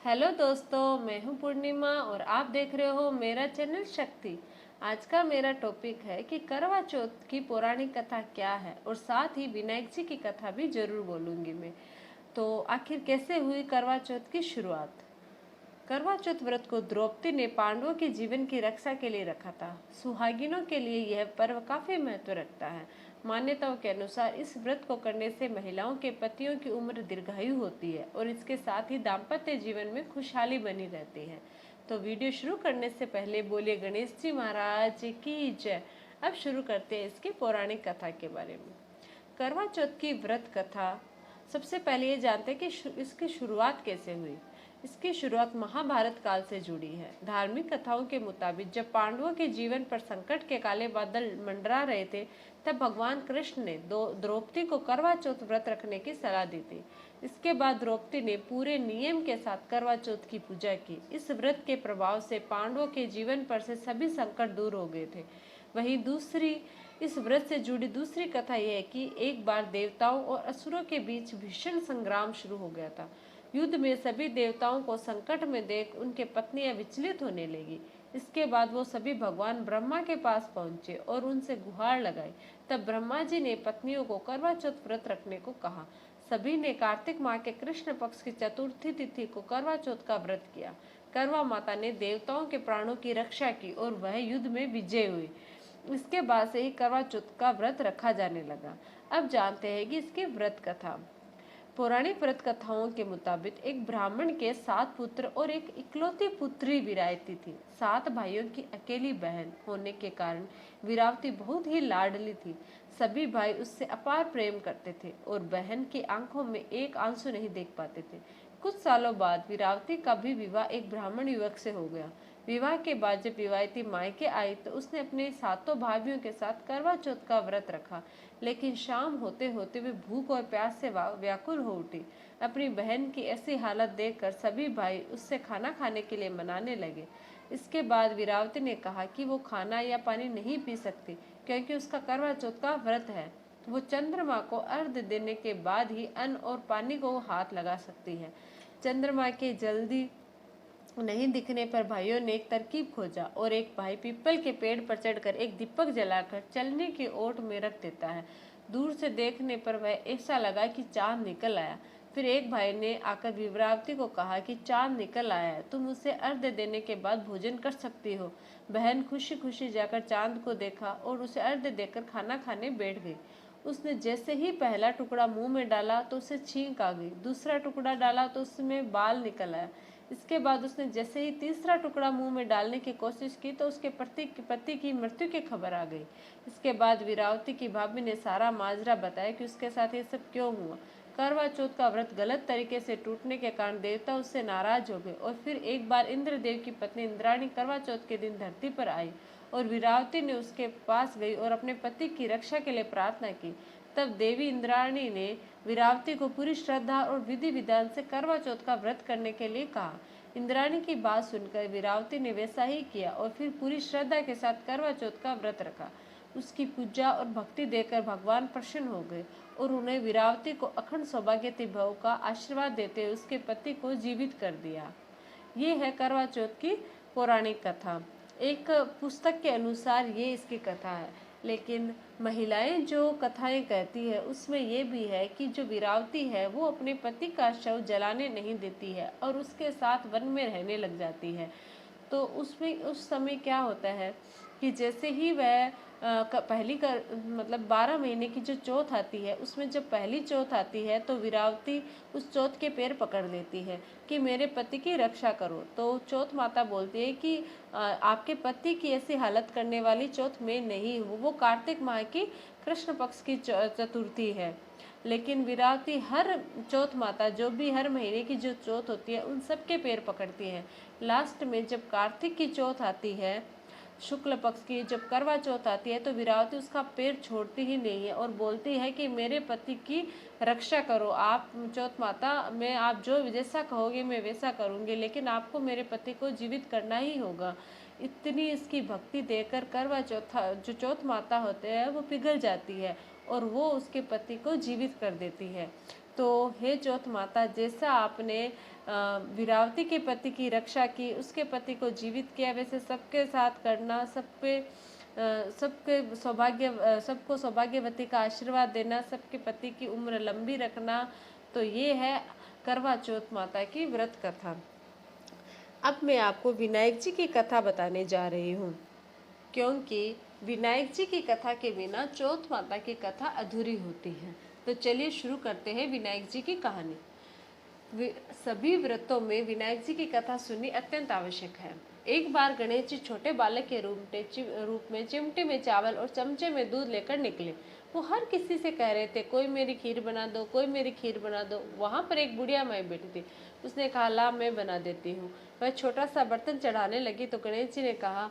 Hello दोस्तों, मैं हूं पूर्णिमा और आप देख रहे हो मेरा चैनल शक्ति। आज का मेरा टॉपिक है कि करवा चौथ की पौराणिक कथा क्या है और साथ ही विनायक जी की कथा भी जरूर बोलूंगी मैं। तो आखिर कैसे हुई करवा चौथ की शुरुआत। करवा चौथ व्रत को द्रौपदी ने पांडवों के जीवन की रक्षा के लिए रखा था। सुहागिनों के लिए यह पर्व काफी महत्व रखता है। मान्यताओं के अनुसार इस व्रत को करने से महिलाओं के पतियों की उम्र दीर्घायु होती है और इसके साथ ही दाम्पत्य जीवन में खुशहाली बनी रहती है। तो वीडियो शुरू करने से पहले बोलिए गणेश जी महाराज की जय। अब शुरू करते हैं इसकी पौराणिक कथा के बारे में। करवा चौथ की व्रत कथा। सबसे पहले ये जानते हैं कि इसकी शुरुआत कैसे हुई। इसकी शुरुआत महाभारत काल से जुड़ी है। धार्मिक कथाओं के मुताबिक जब पांडवों के जीवन पर संकट के काले बादल मंडरा रहे थे, तब भगवान कृष्ण ने द्रौपदी को करवा चौथ व्रत रखने की सलाह दी थी। इसके बाद द्रौपदी ने पूरे नियम के साथ करवा चौथ की पूजा की। इस व्रत के प्रभाव से पांडवों के जीवन पर से सभी संकट दूर हो गए थे। वहीं दूसरी इस व्रत से जुड़ी दूसरी कथा यह है कि एक बार देवताओं और असुरों के बीच भीषण संग्राम शुरू हो गया था। युद्ध में सभी देवताओं को संकट में देख उनके पत्नियां विचलित होने लगी। इसके बाद वो सभी भगवान ब्रह्मा के पास पहुंचे और उनसे गुहार लगाई। तब ब्रह्मा जी ने पत्नियों को करवा चौथ व्रत रखने को कहा। सभी ने कार्तिक माह के कृष्ण पक्ष की चतुर्थी तिथि को करवा चौथ का व्रत किया। करवा माता ने देवताओं के प्राणों की रक्षा की और वह युद्ध में विजय हुई। इसके बाद से ही करवा चौथ का व्रत रखा जाने लगा। अब जानते हैं कि इसकी व्रत कथा। पौराणिक व्रत कथाओं के मुताबिक एक ब्राह्मण के 7 पुत्र और एक इकलौती पुत्री वीरावती थी। 7 भाइयों की अकेली बहन होने के कारण वीरावती बहुत ही लाडली थी। सभी भाई उससे अपार प्रेम करते थे और बहन की आंखों में एक आंसू नहीं देख पाते थे। कुछ सालों बाद वीरावती का भी विवाह एक ब्राह्मण युवक से हो गया। विवाह के बाद जब विवाहिती मायके आई तो उसने अपने 7 भाइयों के साथ करवा चौथ का व्रत रखा। लेकिन शाम होते होते वे भूख और प्यास से व्याकुल हो उठी। अपनी बहन की ऐसी हालत देखकर सभी भाई उससे खाना खाने के लिए मनाने लगे। इसके बाद वीरावती ने कहा कि वो खाना या पानी नहीं पी सकती क्योंकि उसका करवा चौथ का व्रत है। वो चंद्रमा को अर्घ्य देने के बाद ही अन्न और पानी को हाथ लगा सकती है। चंद्रमा के जल्दी नहीं दिखने पर भाइयों ने एक तरकीब खोजा और एक भाई पीपल के पेड़ पर चढ़कर एक दीपक जलाकर चलने की ओट में रख देता है। दूर से देखने पर वह ऐसा लगा कि चांद निकल आया। फिर एक भाई ने आकर विभ्रावती को कहा कि चांद निकल आया है, तुम उसे अर्घ्य देने के बाद भोजन कर सकती हो। बहन खुशी खुशी जाकर चांद को देखा और उसे अर्घ्य देकर खाना खाने बैठ गई। उसने जैसे ही पहला टुकड़ा मुंह में डाला तो उसे छींक आ गई। दूसरा टुकड़ा डाला तो उसमें बाल निकल आया। इसके बाद उसने जैसे ही तीसरा टुकड़ा मुंह में डालने की कोशिश की तो उसके पति की मृत्यु की खबर आ गई। इसके बाद वीरावती की भाभी ने सारा माजरा बताया कि उसके साथ ये सब क्यों हुआ। करवा चौथ का व्रत गलत तरीके से टूटने के कारण देवता उससे नाराज हो गए और फिर एक बार इंद्रदेव की पत्नी इंद्राणी करवा चौथ के दिन धरती पर आई और वीरावती ने उसके पास गई और अपने पति की रक्षा के लिए प्रार्थना की। तब देवी इंद्राणी ने वीरावती को पूरी श्रद्धा और विधि विधान से करवा चौथ का व्रत करने के लिए कहा। इंद्राणी की बात सुनकर वीरावती ने वैसा ही किया और फिर पूरी श्रद्धा के साथ करवा चौथ का व्रत रखा। उसकी पूजा और भक्ति देकर भगवान प्रसन्न हो गए और उन्हें वीरावती को अखंड सौभाग्यवती भव का आशीर्वाद देते हुए उसके पति को जीवित कर दिया। ये है करवा चौथ की पौराणिक कथा। एक पुस्तक के अनुसार ये इसकी कथा है, लेकिन महिलाएं जो कथाएं कहती है उसमें ये भी है कि जो वीरावती है वो अपने पति का शव जलाने नहीं देती है और उसके साथ वन में रहने लग जाती है। तो उसमें उस समय क्या होता है कि जैसे ही वह पहली कर मतलब 12 महीने की जो चौथ आती है उसमें जब पहली चौथ आती है तो वीरावती उस चौथ के पैर पकड़ लेती है कि मेरे पति की रक्षा करो। तो चौथ माता बोलती है कि आपके पति की ऐसी हालत करने वाली चौथ मैं नहीं हूँ। वो कार्तिक माह की कृष्ण पक्ष की चतुर्थी है। लेकिन वीरावती हर चौथ माता जो भी हर महीने की जो चौथ होती है उन सब के पैर पकड़ती है। लास्ट में जब कार्तिक की चौथ आती है, शुक्ल पक्ष की जब करवा चौथ आती है तो वीरावती उसका पैर छोड़ती ही नहीं है और बोलती है कि मेरे पति की रक्षा करो आप चौथ माता, मैं आप जो जैसा कहोगे मैं वैसा करूँगी, लेकिन आपको मेरे पति को जीवित करना ही होगा। इतनी इसकी भक्ति देकर करवा चौथा जो चौथ माता होते हैं वो पिघल जाती है और वो उसके पति को जीवित कर देती है। तो हे चौथ माता, जैसा आपने वीरावती के पति की रक्षा की, उसके पति को जीवित किया, वैसे सबके साथ करना, सबको सौभाग्यवती का आशीर्वाद देना, सबके पति की उम्र लंबी रखना। तो ये है करवा चौथ माता की व्रत कथा। अब मैं आपको विनायक जी की कथा बताने जा रही हूँ, क्योंकि विनायक जी की कथा के बिना चौथ माता की कथा अधूरी होती है। तो चलिए शुरू करते हैं विनायक जी की कहानी। सभी व्रतों में विनायक जी की कथा सुननी अत्यंत आवश्यक है। एक बार गणेश जी छोटे बालक के रूप में चिमटे में चावल और चमचे में दूध लेकर निकले। वो हर किसी से कह रहे थे, कोई मेरी खीर बना दो, कोई मेरी खीर बना दो। वहां पर एक बुढ़िया माई बैठी थी। उसने कहा, ला मैं बना देती हूँ। वह छोटा सा बर्तन चढ़ाने लगी तो गणेश जी ने कहा,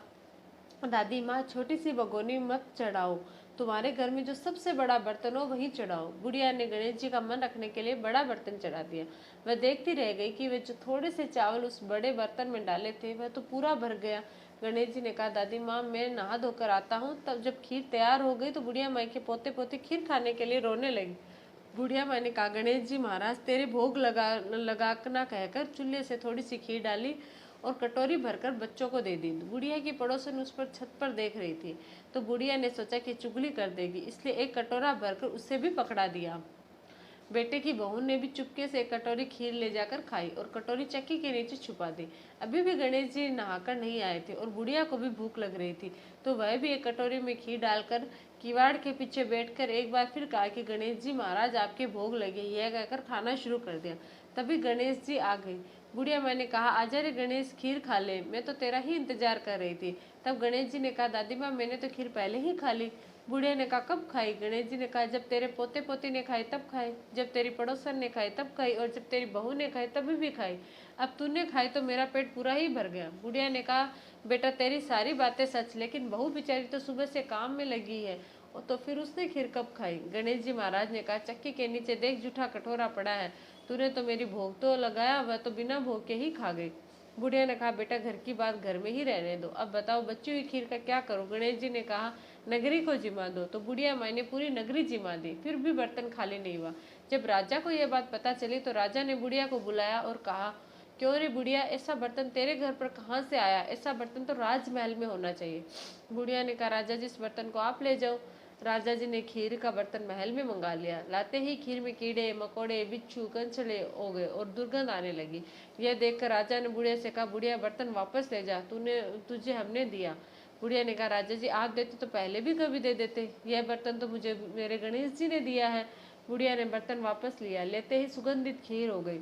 दादी माँ, छोटी सी भगोनी मत चढ़ाओ, तुम्हारे घर में जो सबसे बड़ा बर्तन हो वही चढ़ाओ। बुढ़िया ने गणेश जी का मन रखने के लिए बड़ा बर्तन चढ़ा दिया। वह देखती रह गई कि वे जो थोड़े से चावल उस बड़े बर्तन में डाले थे वह तो पूरा भर गया। गणेश जी ने कहा, दादी माँ, मैं नहा धोकर आता हूँ। तब जब खीर तैयार हो गई तो बुढ़िया माई के पोते पोती खीर खाने के लिए रोने लगी। बुढ़िया माई ने कहा, गणेश जी महाराज, तेरे भोग लगाना कहकर चूल्हे से थोड़ी सी खीर डाली और कटोरी भरकर बच्चों को दे दी। बुढ़िया की पड़ोसन उस पर छत पर देख रही थी, तो बुढ़िया ने सोचा कि चुगली कर देगी, इसलिए एक कटोरा भरकर उससे भी पकड़ा दिया। बेटे की बहू ने भी चुपके से एक कटोरी खीर ले जाकर खाई और कटोरी चक्की के नीचे छुपा दी। अभी भी गणेश जी नहाकर नहीं आए थे और बुढ़िया को भी भूख लग रही थी, तो वह भी एक कटोरी में खीर डालकर किवाड़ के पीछे बैठकर एक बार फिर कहा कि गणेश जी महाराज, आपके भोग लगे, यह कहकर खाना शुरू कर दिया। तभी गणेश जी आ गई। बुढ़िया माँ ने कहा, आजा रे गणेश, खीर खा ले, मैं तो तेरा ही इंतजार कर रही थी। तब गणेश जी ने कहा, दादी माँ, मैंने तो खीर पहले ही खा ली। बुढ़िया ने कहा, कब खाई? गणेश जी ने कहा, जब तेरे पोते पोती ने खाई तब खाई, जब तेरी पड़ोसन ने खाई तब खाई, और जब तेरी बहू ने खाई तभी भी खाई। अब तूने खाई तो मेरा पेट पूरा ही भर गया। बुढ़िया ने कहा, बेटा, तेरी सारी बातें सच, लेकिन बहू बेचारी तो सुबह से काम में लगी है, और तो फिर उसने खीर कब खाई? गणेश जी महाराज ने कहा, चक्की के नीचे देख, जूठा कटोरा पड़ा है, तूने तो मेरी भोग तो लगाया, वह तो बिना भोग के ही खा गई। बुढ़िया ने कहा, बेटा, घर की बात घर में ही रहने दो, अब बताओ बची हुई खीर का क्या करूं? गणेश जी ने कहा, नगरी को जिमा दो। तो बुढ़िया माई ने पूरी नगरी जिमा दी, फिर भी बर्तन खाली नहीं हुआ। जब राजा को यह बात पता चली तो राजा ने बुढ़िया को बुलाया और कहा, क्यों रे बुढ़िया, ऐसा बर्तन तेरे घर पर कहाँ से आया? ऐसा बर्तन तो राजमहल में होना चाहिए। बुढ़िया ने कहा, राजा जी, इस बर्तन को आप ले जाओ। राजा जी ने खीर का बर्तन महल में मंगा लिया। लाते ही खीर में कीड़े मकोड़े, बिच्छू, कंचड़े हो गए और दुर्गंध आने लगी। यह देखकर राजा ने बुढ़िया से कहा, बुढ़िया, बर्तन वापस ले जा, तुझे हमने दिया। बुढ़िया ने कहा, राजा जी, आप देते तो पहले भी कभी दे देते, यह बर्तन तो मुझे मेरे गणेश जी ने दिया है। बुढ़िया ने बर्तन वापस लिया। लेते ही सुगंधित खीर हो गई।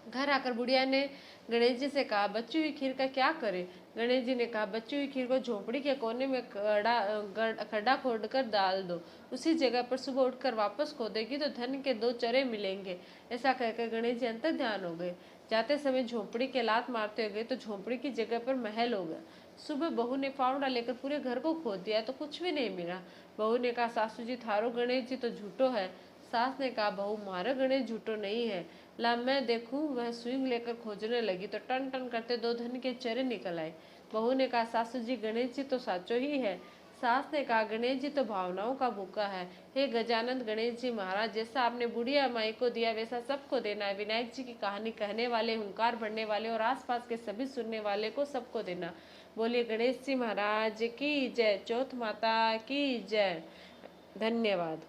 घर आकर बुढ़िया ने गणेश जी से कहा, बची हुई खीर का क्या करें? गणेश जी ने कहा, बची हुई खीर को झोपड़ी के कोने में खड्डा खोदकर डाल दो, उसी जगह पर सुबह उठकर वापस खोदेगी तो धन के 2 चरे मिलेंगे। ऐसा कहकर गणेश जी अंतर ध्यान हो गए। जाते समय झोपड़ी के लात मारते गए तो झोपड़ी की जगह पर महल हो गया। सुबह बहू ने फावड़ा लेकर पूरे घर को खोद दिया तो कुछ भी नहीं मिला। बहू ने कहा, सासू जी, थारो गणेश जी तो झूठो है। सास ने कहा, बहू, मारा गणेश झूठो नहीं है, ला मैं देखूं। वह सुई लेकर खोजने लगी तो टन टन करते 2 धन के चरे निकल आए। बहू ने कहा, सासू जी, गणेश जी तो साचो ही है। सास ने कहा, गणेश जी तो भावनाओं का भूखा है। हे गजानंद गणेश जी महाराज, जैसा आपने बुढ़िया माई को दिया वैसा सबको देना है। विनायक जी की कहानी कहने वाले, हुंकार भरने वाले और आसपास के सभी सुनने वाले को सबको देना। बोलिए गणेश जी महाराज की जय, चौथ माता की जय। धन्यवाद।